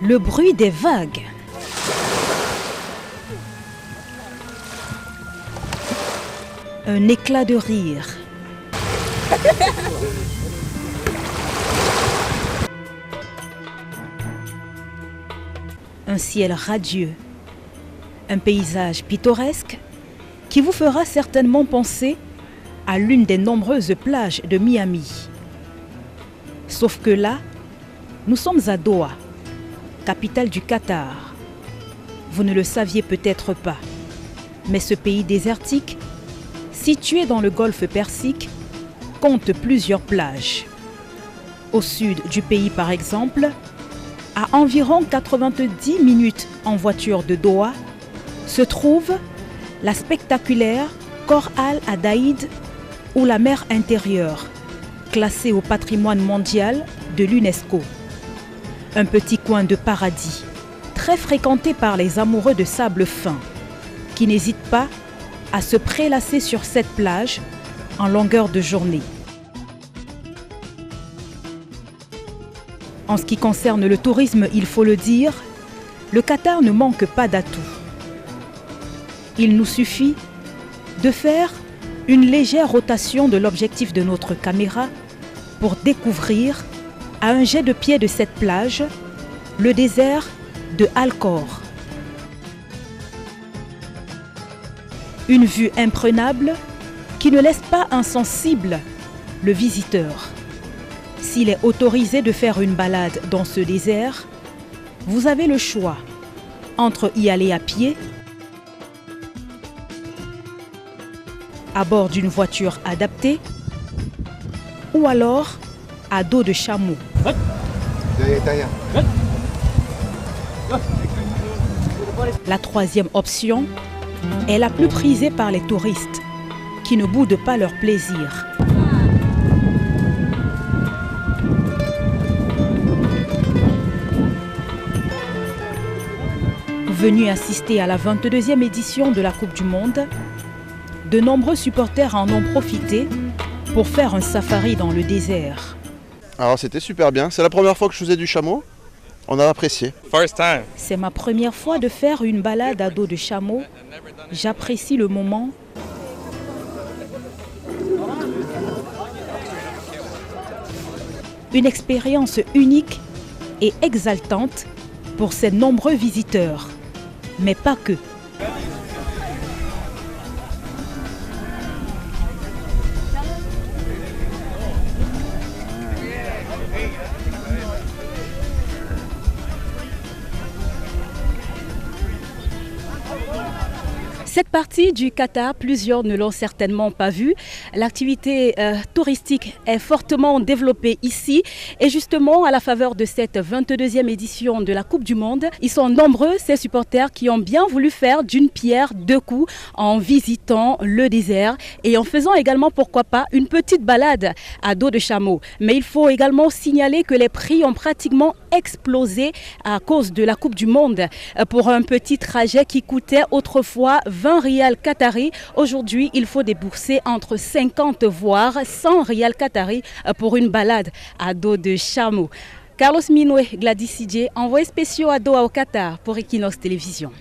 le bruit des vagues. Un éclat de rire. Un ciel radieux. Un paysage pittoresque qui vous fera certainement penser à l'une des nombreuses plages de Miami. Sauf que là, nous sommes à Doha, capitale du Qatar. Vous ne le saviez peut-être pas, mais ce pays désertique, situé dans le golfe Persique, compte plusieurs plages. Au sud du pays par exemple, à environ 90 minutes en voiture de Doha, se trouve la spectaculaire Khor Al-Adaïd ou la mer intérieure, classée au patrimoine mondial de l'UNESCO. Un petit coin de paradis, très fréquenté par les amoureux de sable fin, qui n'hésitent pas à se prélasser sur cette plage en longueur de journée. En ce qui concerne le tourisme, il faut le dire, le Qatar ne manque pas d'atouts. Il nous suffit de faire une légère rotation de l'objectif de notre caméra pour découvrir, à un jet de pied de cette plage, le désert de Al-Khor. Une vue imprenable qui ne laisse pas insensible le visiteur. S'il est autorisé de faire une balade dans ce désert, vous avez le choix entre y aller à pied, à bord d'une voiture adaptée, ou alors à dos de chameau. La troisième option est la plus prisée par les touristes, qui ne boudent pas leur plaisir. Venus assister à la 22e édition de la Coupe du Monde, de nombreux supporters en ont profité pour faire un safari dans le désert. Alors c'était super bien, c'est la première fois que je faisais du chameau, on a apprécié. C'est ma première fois de faire une balade à dos de chameau, j'apprécie le moment. Une expérience unique et exaltante pour ces nombreux visiteurs, mais pas que. Cette partie du Qatar, plusieurs ne l'ont certainement pas vue. L'activité touristique est fortement développée ici. Et justement, à la faveur de cette 22e édition de la Coupe du Monde, ils sont nombreux, ces supporters, qui ont bien voulu faire d'une pierre deux coups en visitant le désert et en faisant également, pourquoi pas, une petite balade à dos de chameau. Mais il faut également signaler que les prix ont pratiquement explosé à cause de la Coupe du Monde. Pour un petit trajet qui coûtait autrefois 20 rials qataris. Aujourd'hui, il faut débourser entre 50 voire 100 rials qataris pour une balade à dos de chameau. Carlos Minoué, Gladys Sidje, envoyés spéciaux à Doha au Qatar pour Equinox Télévision.